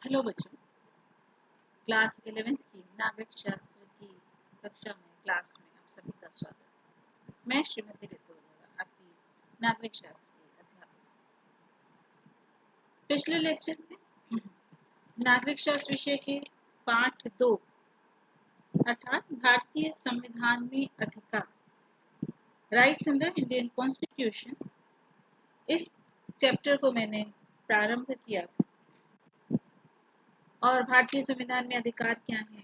Hello बच्चों, class 11th की नागरिक शास्त्र की कक्षा में आप सभी का स्वागत है। मैं श्रीमती ऋतु अरोड़ा, आपकी नागरिक शास्त्र की अध्यापक। पिछले लेक्चर में नागरिक शास्त्र विषय के पाठ 2 अर्थात भारतीय संविधान में अधिकार, rights in the Indian constitution, इस चैप्टर को मैंने प्रारंभ किया था। और भारतीय संविधान में अधिकार क्या है,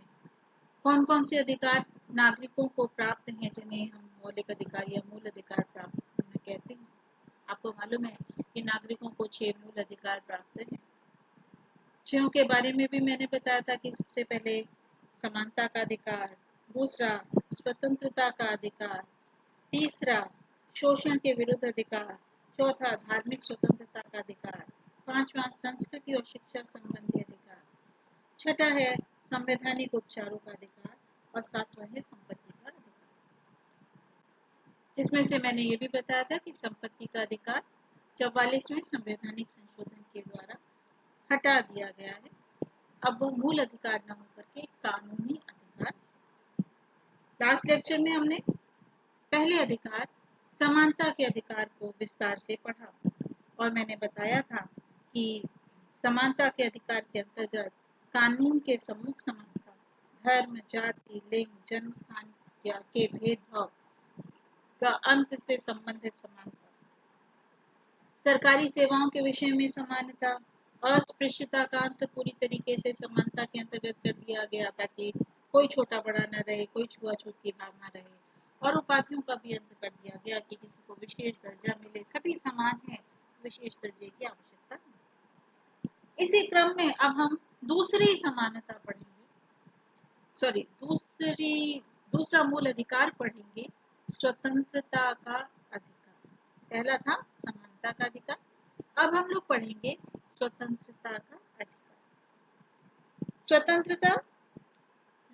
कौन कौन से अधिकार नागरिकों को प्राप्त हैं जिन्हें हम मौलिक अधिकार या मूल अधिकार प्राप्त कहते हैं। आपको मालूम है कि नागरिकों को 6 मूल अधिकार प्राप्त हैं। 6 के बारे में भी मैंने बताया था कि सबसे पहले समानता का अधिकार, दूसरा स्वतंत्रता का अधिकार, तीसरा शोषण के विरुद्ध अधिकार, चौथा धार्मिक स्वतंत्रता का अधिकार, पांचवा संस्कृति और शिक्षा संबंधी अधिकार, छठा है संवैधानिक उपचारों का अधिकार और सातवां है संपत्ति का अधिकार। जिसमें से मैंने ये भी बताया था कि संपत्ति का अधिकार 44वें संवैधानिक संशोधन के द्वारा हटा दिया गया है। अब वो मूल अधिकार न होकर के कानूनी अधिकार। लास्ट लेक्चर में हमने पहले अधिकार समानता के अधिकार को विस्तार से पढ़ा और मैंने बताया था कि समानता के अधिकार के अंतर्गत कानून के सम्मुख समानता, धर्म, जाति, लिंग, जन्म स्थान के भेदभाव का अंत से संबंधित समानता, सरकारी सेवाओं के विषय में समानता, अस्पृश्यता का अंत पूरी तरीके से समानता के अंतर्गत कर दिया गया ताकि कोई छोटा बड़ा न रहे, कोई छुआछूत की भावना रहे, और उपाधियों का भी अंत कर दिया गया कि किसी को विशेष दर्जा मिले, सभी समान है, विशेष दर्जे की आवश्यकता नहीं। इसी क्रम में अब हम दूसरी समानता पढ़ेंगे, दूसरा मूल अधिकार पढ़ेंगे, स्वतंत्रता का अधिकार। पहला था समानता का अधिकार, अब हम लोग पढ़ेंगे स्वतंत्रता का अधिकार। स्वतंत्रता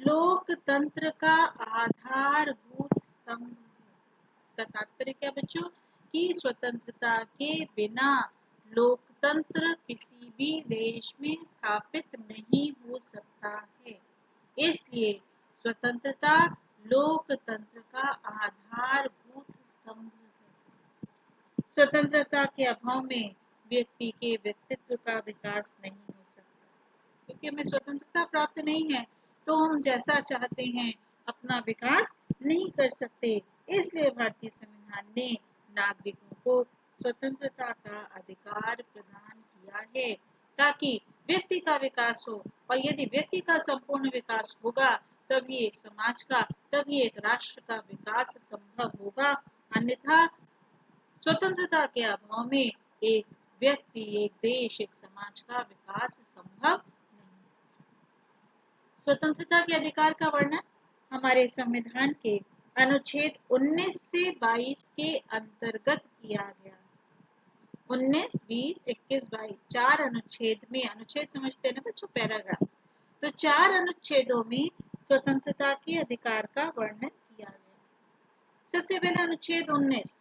लोकतंत्र का आधारभूत स्तंभ है। इसका तात्पर्य क्या बच्चों, कि स्वतंत्रता के बिना लोकतंत्र किसी भी देश में स्थापित नहीं हो सकता है। इसलिए स्वतंत्रता लोकतंत्र का आधारभूत स्तंभ है। स्वतंत्रता के अभाव में व्यक्ति के व्यक्तित्व का विकास नहीं हो सकता, क्योंकि हमें स्वतंत्रता प्राप्त नहीं है तो हम जैसा चाहते हैं अपना विकास नहीं कर सकते। इसलिए भारतीय संविधान ने नागरिकों को स्वतंत्रता का अधिकार प्रदान किया है ताकि व्यक्ति का विकास हो, और यदि व्यक्ति का संपूर्ण विकास होगा तभी एक समाज का, तभी एक राष्ट्र का विकास संभव होगा। अन्यथा स्वतंत्रता के अभाव में एक व्यक्ति, एक देश, एक समाज का विकास संभव नहीं। स्वतंत्रता के अधिकार का वर्णन हमारे संविधान के अनुच्छेद 19 से 22 के अंतर्गत किया गया। 19, 20, 21, 22 4 अनुच्छेद में, अनुच्छेद समझते हैं ना बच्चों, पैराग्राफ, तो 4 अनुच्छेदों में स्वतंत्रता के अधिकार का वर्णन किया गया। सबसे पहले अनुच्छेद 19,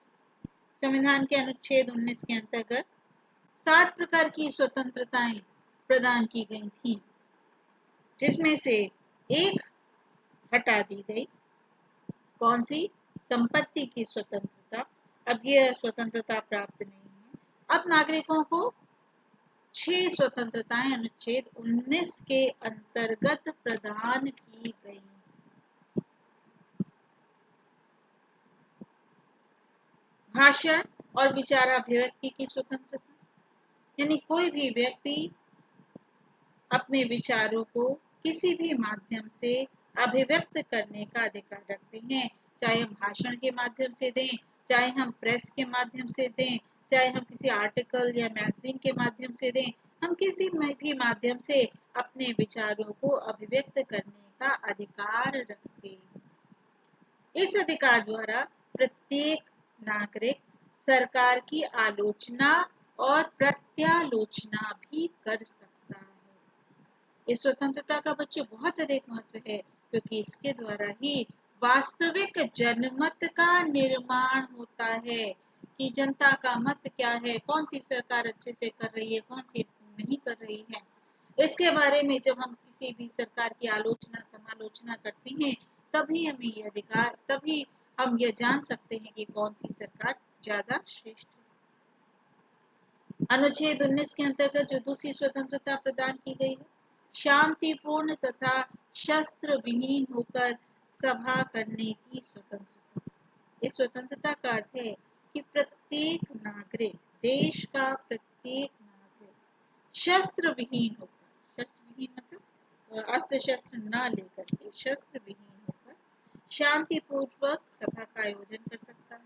संविधान के अनुच्छेद 19 के अंतर्गत 7 प्रकार की स्वतंत्रताएं प्रदान की गई थी, जिसमें से एक हटा दी गई। कौन सी? संपत्ति की स्वतंत्रता। अब यह स्वतंत्रता प्राप्त नहीं है। अब नागरिकों को 6 स्वतंत्रताएं अनुच्छेद 19 के अंतर्गत प्रदान की गई। भाषण और विचाराभिव्यक्ति की स्वतंत्रता, यानी कोई भी व्यक्ति अपने विचारों को किसी भी माध्यम से अभिव्यक्त करने का अधिकार रखते हैं, चाहे हम भाषण के माध्यम से दें, चाहे हम प्रेस के माध्यम से दें, चाहे हम किसी आर्टिकल या मैगजीन के माध्यम से दें, हम किसी भी माध्यम से अपने विचारों को अभिव्यक्त करने का अधिकार रखते हैं। इस अधिकार द्वारा प्रत्येक नागरिक सरकार की आलोचना और प्रत्यालोचना भी कर सकता है। इस स्वतंत्रता का बच्चों बहुत अधिक महत्व है, क्योंकि इसके द्वारा ही वास्तविक जनमत का निर्माण होता है कि जनता का मत क्या है, कौन सी सरकार अच्छे से कर रही है, कौन सी नहीं कर रही है। इसके बारे में जब हम किसी भी सरकार की आलोचना समालोचना करते हैं, तभी हमें ये अधिकार, तभी हम यह जान सकते हैं कि कौन सी सरकार ज्यादा श्रेष्ठ है। अनुच्छेद 19 के अंतर्गत जो दूसरी स्वतंत्रता प्रदान की गई है, शांतिपूर्ण तथा शस्त्र विहीन होकर सभा करने की स्वतंत्रता। इस स्वतंत्रता का अर्थ है कि प्रत्येक नागरिक, देश का प्रत्येक नागरिक शस्त्र विहीन होकर, शस्त्र विहीन मतलब अस्त्र शस्त्र न लेकर के, शस्त्र विहीन होकर शांतिपूर्वक सभा का आयोजन कर सकता है।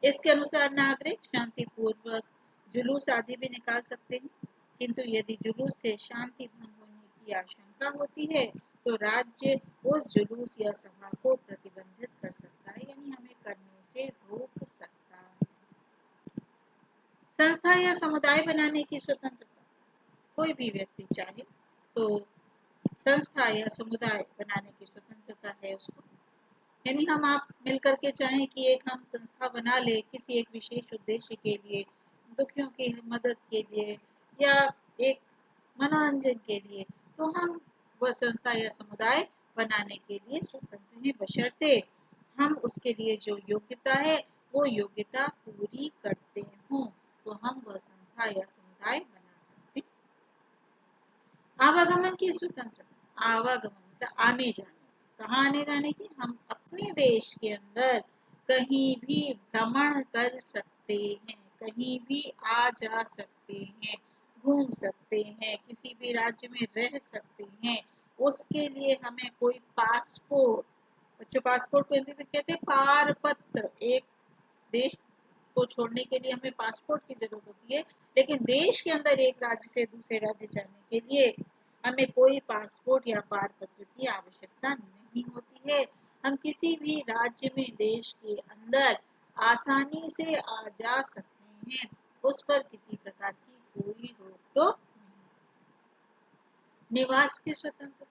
इसके अनुसार नागरिक शांतिपूर्वक जुलूस आदि भी निकाल सकते हैं, किंतु यदि जुलूस से शांति भंग होने की आशंका होती है तो राज्य उस जुलूस या सभा को प्रतिबंधित कर सकता है, यानी हमें करने से रोक सकता है। संस्था या समुदाय बनाने की स्वतंत्रता। कोई भी व्यक्ति चाहे तो संस्था या समुदाय बनाने की स्वतंत्रता है उसको, यानी हम आप मिलकर के चाहें कि एक हम संस्था बना ले किसी एक विशेष उद्देश्य के लिए, दुखियों की मदद के लिए या एक मनोरंजन के लिए, तो हम वह संस्था या समुदाय बनाने के लिए स्वतंत्र हैं, बशर्ते हम उसके लिए जो योग्यता है वो योग्यता पूरी करते हों, तो हम वह संस्था या समुदाय बना सकते हैं। आवागमन की स्वतंत्रता। आवागमन मतलब आने जाने, कहाँ आने जाने की, हम अपने देश के अंदर कहीं भी भ्रमण कर सकते हैं, कहीं भी आ जा सकते हैं, घूम सकते हैं, किसी भी राज्य में रह सकते हैं। उसके लिए हमें कोई पासपोर्ट, बच्चों पासपोर्ट को हिंदी में कहते हैं पारपत्र, एक देश को छोड़ने के लिए हमें पासपोर्ट की जरूरत होती है, लेकिन देश के अंदर एक राज्य से दूसरे राज्य जाने के लिए हमें कोई पासपोर्ट या पारपत्र की आवश्यकता नहीं होती है। हम किसी भी राज्य में देश के अंदर आसानी से आ जा सकते हैं, उस पर किसी प्रकार की कोई रोक टोक नहीं। निवास की स्वतंत्रता।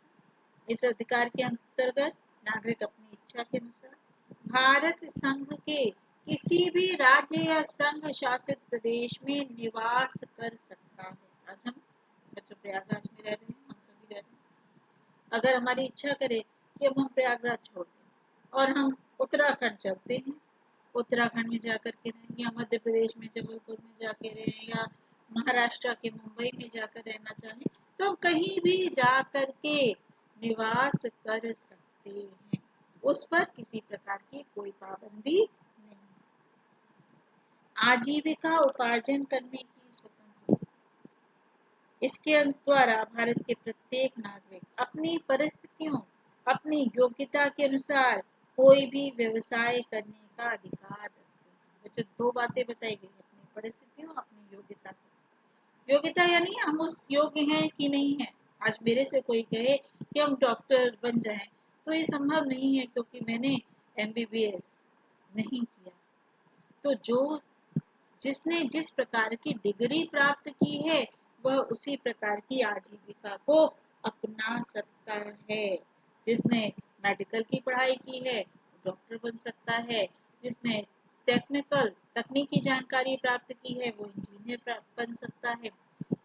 इस अधिकार के अंतर्गत नागरिक अपनी इच्छा के अनुसार भारत संघ के किसी भी राज्य या संघ शासित प्रदेश में निवास कर सकता है। आज हम बच्चों प्रयागराज में रह रहे हैं, हम सभी रह रहे हैं। अगर हमारी इच्छा करे कि अब हम प्रयागराज छोड़ दें और हम उत्तराखंड चलते हैं, उत्तराखंड में जाकर के रहें, या मध्य प्रदेश में जबलपुर में जाके रहें, या महाराष्ट्र के मुंबई में जाकर रहना चाहें, तो कहीं भी जाकर के निवास कर सकते हैं, उस पर किसी प्रकार की कोई पाबंदी नहीं। आजीविका उपार्जन करने की स्वतंत्रता। इसके द्वारा भारत के प्रत्येक नागरिक अपनी परिस्थितियों, अपनी योग्यता के अनुसार कोई भी व्यवसाय करने का अधिकार रखते हैं। बच्चों दो बातें बताई गई, अपनी परिस्थितियों, अपनी योग्यता। योग्यता यानी हम उस योग्य हैं कि नहीं है। आज मेरे से कोई कहे कि हम डॉक्टर बन जाएं, तो ये संभव नहीं है, क्योंकि मैंने MBBS नहीं किया। तो जो जिसने जिस प्रकार की डिग्री प्राप्त की है, वह उसी प्रकार की आजीविका को अपना सकता है। जिसने मेडिकल की पढ़ाई की है, डॉक्टर बन सकता है। जिसने तकनीकी जानकारी प्राप्त की है, वो इंजीनियर बन सकता है।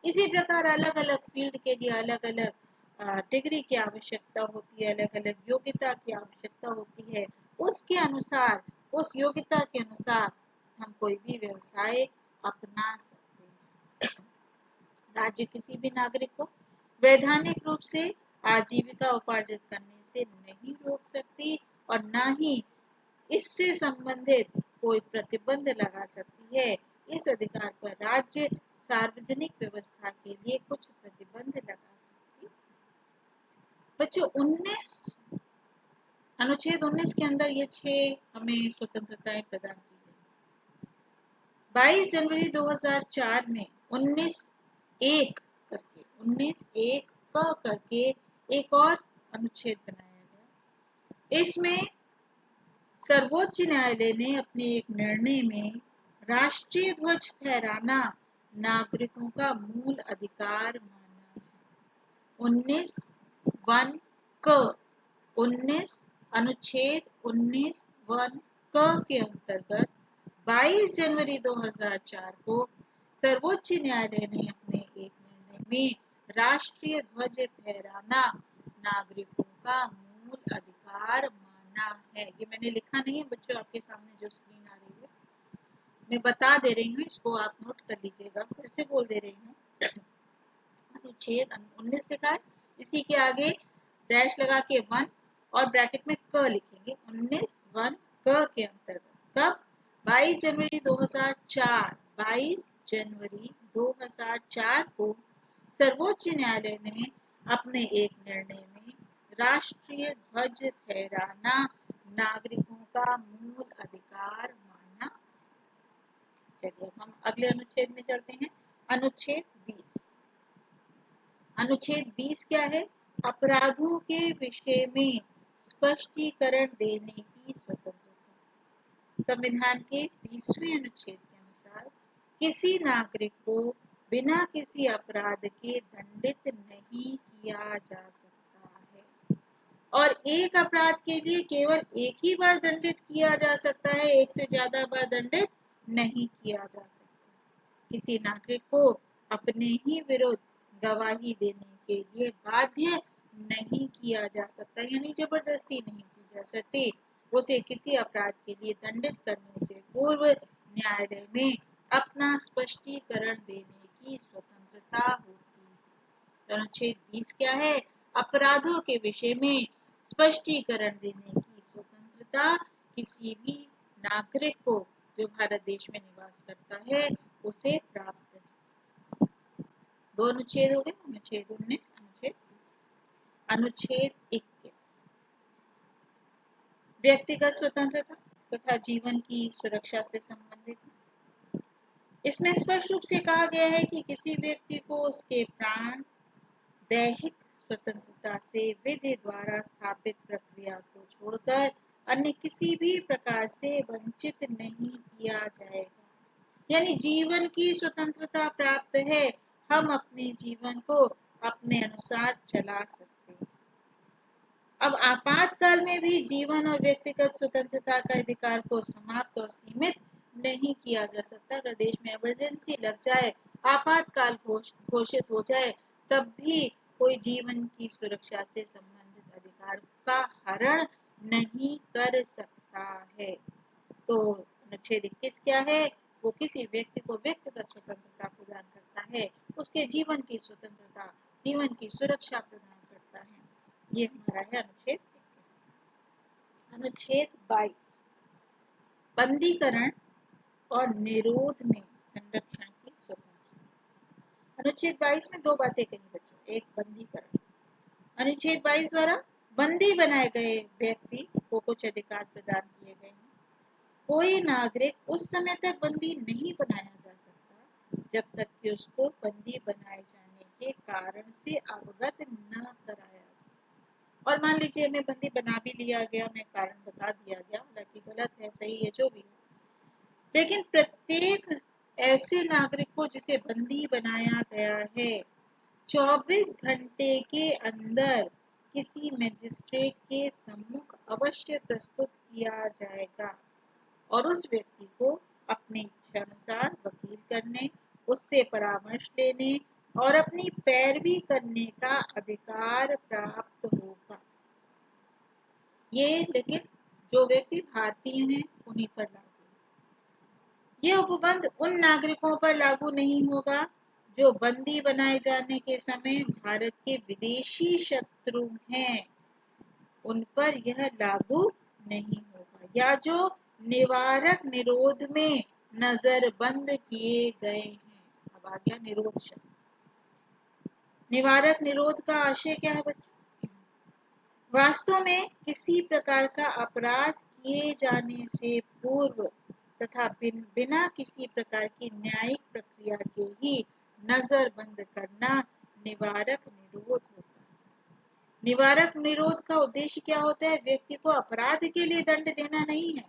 इसी प्रकार अलग अलग फील्ड के लिए अलग अलग डिग्री की आवश्यकता होती है, अलग अलग योग्यता की आवश्यकता होती है। उसके अनुसार, उस योग्यता के अनुसार हम कोई भी व्यवसाय अपना सकते हैं। राज्य किसी भी नागरिक को वैधानिक रूप से आजीविका उपार्जित करने से नहीं रोक सकती, और न ही इससे संबंधित कोई प्रतिबंध लगा सकती है। इस अधिकार पर राज्य सार्वजनिक व्यवस्था के लिए कुछ प्रतिबंध लगा सकती है। बच्चों अनुच्छेद 19 के अंदर ये 6 हमें स्वतंत्रताएं प्रदान की गई। 22 जनवरी 2004 में 19(1) करके एक और अनुच्छेद बनाया गया। इसमें सर्वोच्च न्यायालय ने अपने एक निर्णय में राष्ट्रीय ध्वज फहराना नागरिकों का मूल अधिकार माना है। 19 अनुच्छेद 19(1) के अंतर्गत 22 जनवरी 2004 को सर्वोच्च न्यायालय ने अपने एक निर्णय में राष्ट्रीय ध्वज फहराना नागरिकों का मूल अधिकार माना है। ये मैंने लिखा नहीं है बच्चों, आपके सामने जो स्क्रीन आ रही है मैं बता दे रही हूँ, इसको आप नोट कर लीजिएगा। फिर से बोल दे रही हूँ, अनुच्छेद 19 लिखा है, इसी के आगे डैश लगा के 1 और ब्रैकेट में क लिखेंगे। 19 1 क के अंतर्गत कब 22 जनवरी 2004 22 जनवरी 2004 को सर्वोच्च न्यायालय ने अपने एक निर्णय में राष्ट्रीय ध्वज फहराना नागरिकों का मूल अधिकार माना। चलिए अब हम अगले अनुच्छेद में चलते हैं। अनुच्छेद 20। अनुच्छेद 20 क्या है? अपराधों के विषय में स्पष्टीकरण देने की स्वतंत्रता। संविधान के 20वें अनुच्छेद के अनुसार किसी नागरिक को बिना किसी अपराध के दंडित नहीं किया जा सकता है और एक अपराध के लिए केवल एक ही बार दंडित किया जा सकता है, एक से ज्यादा बार दंडित नहीं किया जा सकता। किसी नागरिक को अपने ही विरुद्ध गवाही देने के लिए बाध्य नहीं किया जा सकता, यानी जबरदस्ती नहीं की जा सकती। उसे किसी अपराध के लिए दंडित करने से पूर्व न्यायालय में अपना स्पष्टीकरण देने की स्वतंत्रता होती है। तो अनुच्छेद 20 क्या है? अपराधों के विषय में स्पष्टीकरण देने की स्वतंत्रता किसी भी नागरिक को जो भारत देश में निवास करता है उसे प्राप्त है। दो अनुच्छेद हो गए, अनुच्छेद 19 अनुच्छेद 20। अनुच्छेद 21 व्यक्तिगत स्वतंत्रता तथा जीवन की सुरक्षा से संबंधित है। इसमें स्पष्ट रूप से कहा गया है कि किसी व्यक्ति को उसके प्राण दैहिक स्वतंत्रता से विधि द्वारा स्थापित प्रक्रिया को छोड़कर अन्य किसी भी प्रकार से वंचित नहीं किया जाएगा। यानी जीवन की स्वतंत्रता प्राप्त है, हम अपने जीवन को अपने अनुसार चला सकते हैं। अब आपातकाल में भी जीवन और व्यक्तिगत स्वतंत्रता का अधिकार को समाप्त और सीमित नहीं किया जा सकता। अगर देश में इमरजेंसी लग जाए, आपातकाल घोषित हो जाए, तब भी कोई जीवन की सुरक्षा से संबंधित अधिकार का हरण नहीं कर सकता है। तो अनुच्छेद 21 क्या है? वो किसी व्यक्ति को व्यक्तिगत स्वतंत्रता प्रदान करता है, उसके जीवन की स्वतंत्रता, जीवन की सुरक्षा प्रदान करता है। ये हमारा है अनुच्छेद 21। अनुच्छेद 22 बंदीकरण और निरोध में संरक्षण की स्वतंत्रता। अनुच्छेद 22 में दो बातें कही बच्चों। एक बंदीकरण, अनुच्छेद 22 द्वारा बंदी बनाए गए व्यक्ति को कुछ अधिकार प्रदान किए गए हैं। कोई नागरिक उस समय तक बंदी नहीं बनाया जा सकता जब तक कि उसको बंदी बनाए जाने के कारण से अवगत न कराया जाए। और मान लीजिए मैं बंदी बना भी लिया गया, मैं कारण बता दिया गया, हालांकि गलत है सही है जो भी, लेकिन प्रत्येक ऐसे नागरिक को जिसे बंदी बनाया गया है 24 घंटे के अंदर किसी मजिस्ट्रेट के सम्मुख अवश्य प्रस्तुत किया जाएगा और उस व्यक्ति को अपनी इच्छा अनुसार वकील करने, उससे परामर्श लेने और अपनी पैरवी करने का अधिकार प्राप्त होगा। ये लेकिन जो व्यक्ति भारतीय हैं उन्हीं पर लागू। ये उपबंध उन नागरिकों पर लागू नहीं होगा जो बंदी बनाए जाने के समय भारत के विदेशी शत्रु हैं, उन पर यह लागू नहीं होगा, या जो निवारक निरोध में नजरबंद किए गए हैं। अब आ गया निरोध शब्द। निवारक निरोध का आशय क्या है बच्चों? वास्तव में किसी प्रकार का अपराध किए जाने से पूर्व तथा बिना किसी प्रकार की न्यायिक प्रक्रिया के ही नजरबंद करना निवारक निरोध होता है। निवारक निरोध का उद्देश्य क्या होता है? व्यक्ति को अपराध के लिए दंड देना नहीं है,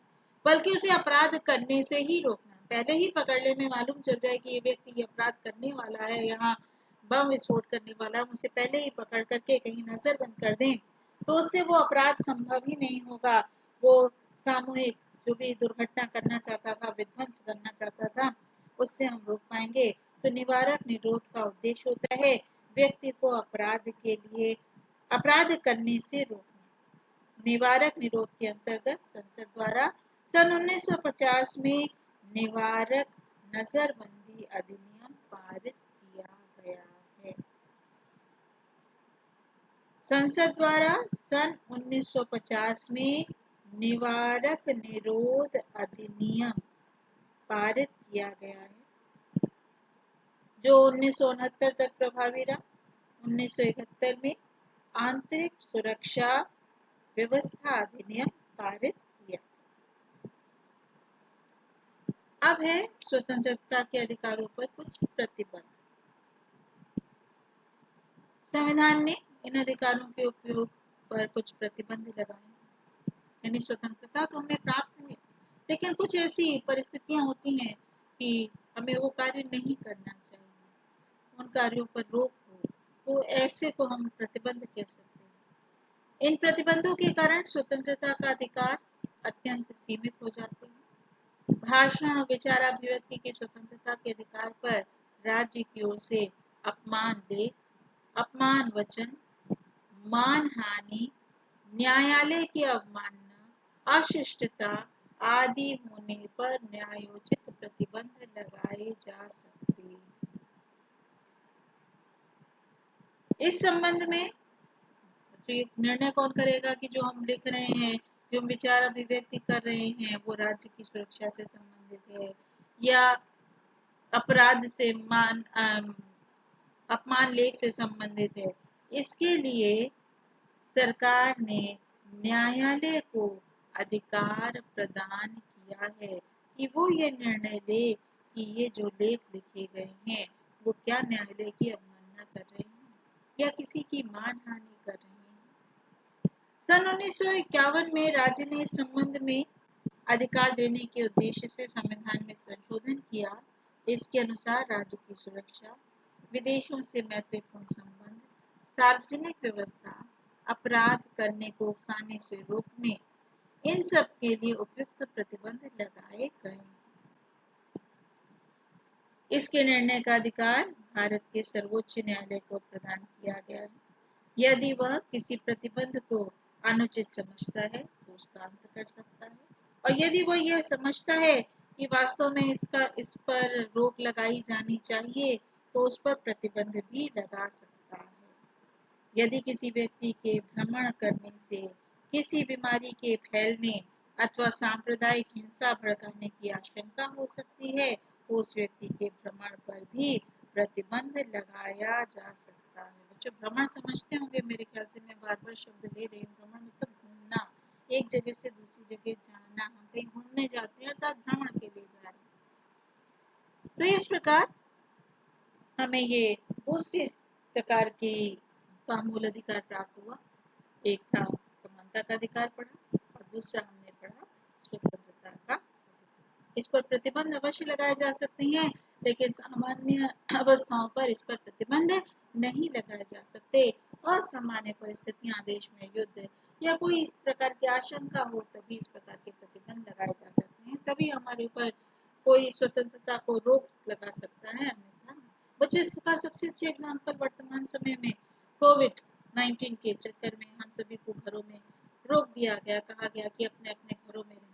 बल्कि उसे अपराध करने से ही रोकना। पहले ही पकड़ ले में मालूम चल जाए कि ये व्यक्ति अपराध करने वाला है, यहाँ बम विस्फोट करने वाला है, उसे पहले ही पकड़ करके कहीं नजरबंद कर दें तो उससे वो अपराध संभव ही नहीं होगा। वो सामूहिक जो भी दुर्घटना करना चाहता था, विध्वंस करना चाहता था, उससे हम रोक पाएंगे। तो निवारक निरोध का उद्देश्य होता है व्यक्ति को अपराध करने से रोकने। निवारक निरोध के अंतर्गत संसद द्वारा सन 1950 में निवारक नजरबंदी अधिनियम पारित किया गया है। संसद द्वारा सन 1950 में निवारक निरोध अधिनियम पारित किया गया है, जो 1969 तक प्रभावी रहा। 1971 में आंतरिक सुरक्षा व्यवस्था अधिनियम पारित किया। अब है स्वतंत्रता के अधिकारों पर कुछ प्रतिबंध। संविधान ने इन अधिकारों के उपयोग पर कुछ प्रतिबंध लगाए। यानी स्वतंत्रता तो हमें प्राप्त है, लेकिन कुछ ऐसी परिस्थितियां होती हैं कि हमें वो कार्य नहीं करना चाहिए, उन कार्यों पर रोक हो, तो ऐसे को हम प्रतिबंध कह सकते हैं। इन प्रतिबंधों के कारण स्वतंत्रता का अधिकार अत्यंत सीमित हो जाते हैं। भाषण और विचाराभिव्यक्ति की स्वतंत्रता के अधिकार पर राज्य की ओर से अपमान लेख, अपमान वचन, मानहानि, न्यायालय की अवमानना, अशिष्टता आदि होने पर न्यायोचित प्रतिबंध लगाए जा सकते हैं। इस संबंध में तो ये निर्णय कौन करेगा कि जो हम लिख रहे हैं, जो हम विचार अभिव्यक्ति कर रहे हैं, वो राज्य की सुरक्षा से संबंधित है या अपराध से अपमान लेख से संबंधित है। इसके लिए सरकार ने न्यायालय को अधिकार प्रदान किया है कि वो ये निर्णय ले कि ये जो लेख लिखे गए हैं वो क्या न्यायालय की अवमानना कर रहे हैं या किसी की मानहानि कर रहे हैं। सन 1951 में राज्य ने इस संबंध में अधिकार देने के उद्देश्य से संविधान में संशोधन किया। इसके अनुसार राज्य की सुरक्षा, विदेशों से मैत्रीपूर्ण संबंध, सार्वजनिक व्यवस्था, अपराध करने को उकसाने से रोकने, इन सब के लिए उपयुक्त प्रतिबंध लगाए गए हैं। इसके निर्णय का अधिकार भारत के सर्वोच्च न्यायालय को प्रदान किया गया है। यदि वह किसी प्रतिबंध को अनुचित समझता है तो उसका अंत कर सकता है, और यदि वह यह समझता है कि वास्तव में इस पर रोक लगाई जानी चाहिए तो उस पर प्रतिबंध भी लगा सकता है। यदि किसी व्यक्ति के भ्रमण करने से किसी बीमारी के फैलने अथवा सांप्रदायिक हिंसा भड़काने की आशंका हो सकती है तो उस व्यक्ति के भ्रमण पर भी प्रतिबंध लगाया जा सकता है। बच्चों भ्रमण समझते होंगे, मेरे ख्याल से मैं बार बार शब्द ले रही हूँ। भ्रमण मतलब घूमना, एक जगह से दूसरी जगह जाना। हम कहीं घूमने जाते हैं अर्थात भ्रमण के लिए जा रहे हैं। तो इस प्रकार हमें ये दूसरी प्रकार की का मूल अधिकार प्राप्त हुआ। एक था समानता का अधिकार पढ़ा और दूसरा हमने पढ़ा स्वतंत्रता का अधिकार। इस पर प्रतिबंध अवश्य लगाए जा सकते हैं, लेकिन सामान्य अवस्थाओं पर इस पर प्रतिबंध नहीं लगाए जा सकते। असामान्य परिस्थितियां, देश में युद्ध या कोई इस प्रकार की आशंका हो तभी इस प्रकार के प्रतिबंध लगाए जा सकते हैं, तभी हमारे ऊपर कोई स्वतंत्रता को रोक लगा सकता है, अन्यथा नहीं। बच्चों इसका सबसे अच्छे एग्जाम्पल वर्तमान समय में कोविड-19 के चक्कर में हम सभी को घरों में रोक दिया गया, कहा गया कि अपने अपने घरों में रहें,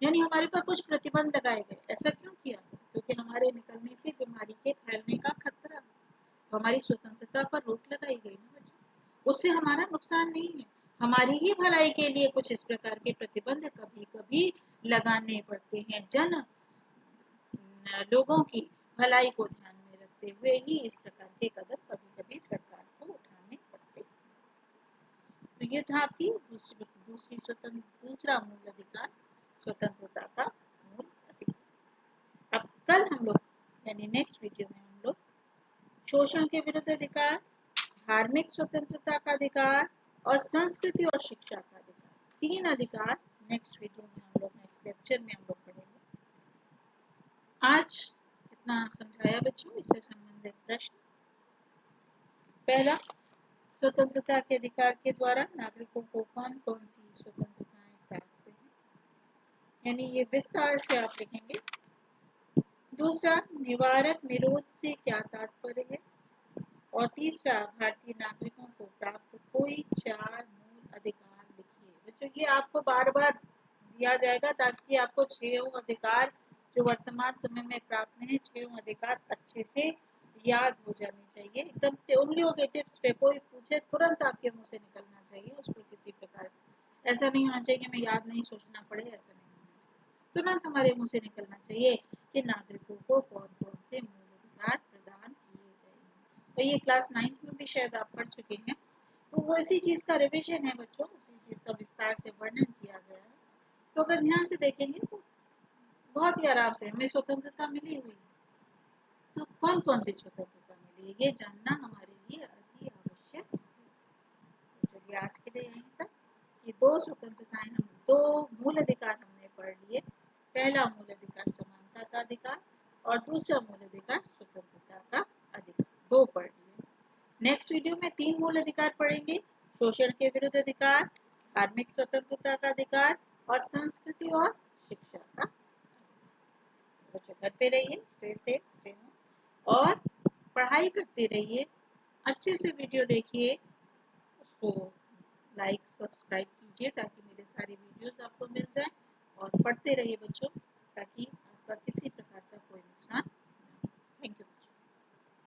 यानी हमारे पर कुछ प्रतिबंध लगाए गए। ऐसा क्यों किया गया? क्योंकि हमारे निकलने से बीमारी के फैलने का खतरा, तो हमारी स्वतंत्रता पर रोक लगाई गई ना बच्चों। उससे हमारा नुकसान नहीं है, हमारी ही भलाई के लिए कुछ इस प्रकार के प्रतिबंध कभी कभी लगाने पड़ते हैं। लोगों की भलाई को ध्यान में रखते हुए ही इस प्रकार के कदम कभी कभी सरकार को उठाने पड़ते हैं। तो ये था आपकी दूसरा मूल अधिकार, स्वतंत्रता का मूल अधिकार। अब कल हम लोग यानी नेक्स्ट वीडियो में हम लोग शोषण के विरुद्ध अधिकार, धार्मिक स्वतंत्रता का अधिकार और संस्कृति और शिक्षा का अधिकार, तीन अधिकार नेक्स्ट वीडियो में हम लोग नेक्स्ट लेक्चर में हम लोग पढ़ेंगे। आज जितना समझाया बच्चों, इससे संबंधित प्रश्न। पहला, स्वतंत्रता के अधिकार के द्वारा नागरिकों को कौन कौन सी स्वतंत्रताएं प्राप्त हैं, यानी ये विस्तार से आप लिखेंगे। दूसरा, निवारक निरोध से क्या तात्पर्य है और तीसरा, भारतीय नागरिकों को प्राप्त कोई 4 मूल अधिकार लिखिए। बच्चों ये आपको बार बार दिया जाएगा ताकि आपको 6 अधिकार जो वर्तमान समय में प्राप्त नहीं, 6 अधिकार अच्छे से याद हो जाने चाहिए। एकदम उंगलियों के टिप्स पे कोई पूछे तुरंत आपके मुंह से निकलना चाहिए, उस पर किसी प्रकार ऐसा नहीं होना चाहिए कि मैं याद नहीं, सोचना पड़े, ऐसा नहीं होना चाहिए। तुरंत हमारे मुंह से निकलना चाहिए कि नागरिकों को कौन कौन से मूल अधिकार प्रदान किए गए हैं। तो ये क्लास 9th में भी शायद आप पढ़ चुके हैं, तो वो इसी चीज़ का रिविजन है बच्चों, उसी चीज़ का विस्तार से वर्णन किया गया है। तो अगर ध्यान से देखेंगे तो बहुत ही आराम से हमें स्वतंत्रता मिली हुई है। तो कौन कौन सी स्वतंत्रता मिली है ये जानना हमारे लिए अति आवश्यक है। तो चलिए आज के लिए यहीं तक। ये 2 स्वतंत्रताएं, हम 2 मूल अधिकार हमने पढ़ लिए। पहला मूल अधिकार समानता का अधिकार और दूसरा मूल अधिकार स्वतंत्रता का अधिकार, 2 पढ़ लिए। नेक्स्ट वीडियो में 3 मूल अधिकार पढ़ेंगे। शोषण के विरुद्ध अधिकार, धार्मिक स्वतंत्रता का अधिकार और संस्कृति और शिक्षा का। बच्चों घर पे रहिए, स्टे सेफ, स्टे होम और पढ़ाई करते रहिए। अच्छे से वीडियो देखिए, उसको लाइक सब्सक्राइब कीजिए ताकि मेरे सारे वीडियोस आपको मिल जाए और पढ़ते रहिए बच्चों।